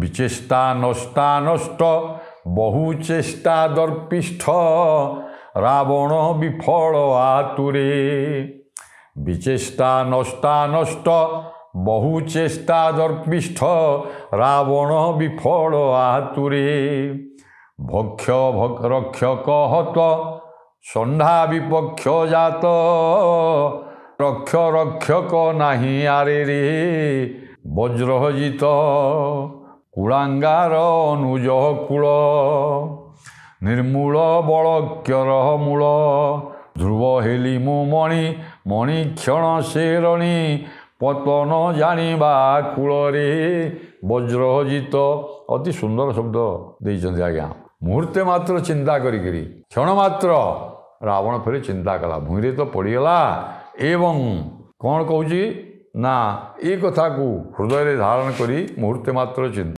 विचेष्टा नष्टा नष्ट बहुचेष्टा दर्पिष्ठ रावण विफल आतुरे। विचेष्टा नष्टा नष्ट बहुचेष्टा दर्पिष्ठ रावण विफल आतुरे। भक्ष रक्षक हत षण्ढा विपक्ष जात रक्ष रक्षक नाही आरे रे। वज्रजित कुलांगार अनुज कूल निर्मूल बलक्यर मूल ध्रुव हेली मु मणि मणि क्षण शेरणी पतन जानिबा कूलरे। वज्रजित अति सुंदर शब्द देइछन्ति आज्ञा। मुहूर्ते मात्र चिंता करी क्षण मात्र रावण फेर चिंता कला भूईरे तो पड़गला एवं कौन कहूँ ना ये कथा को हृदय धारण करी मुहूर्ते मात्र चिंता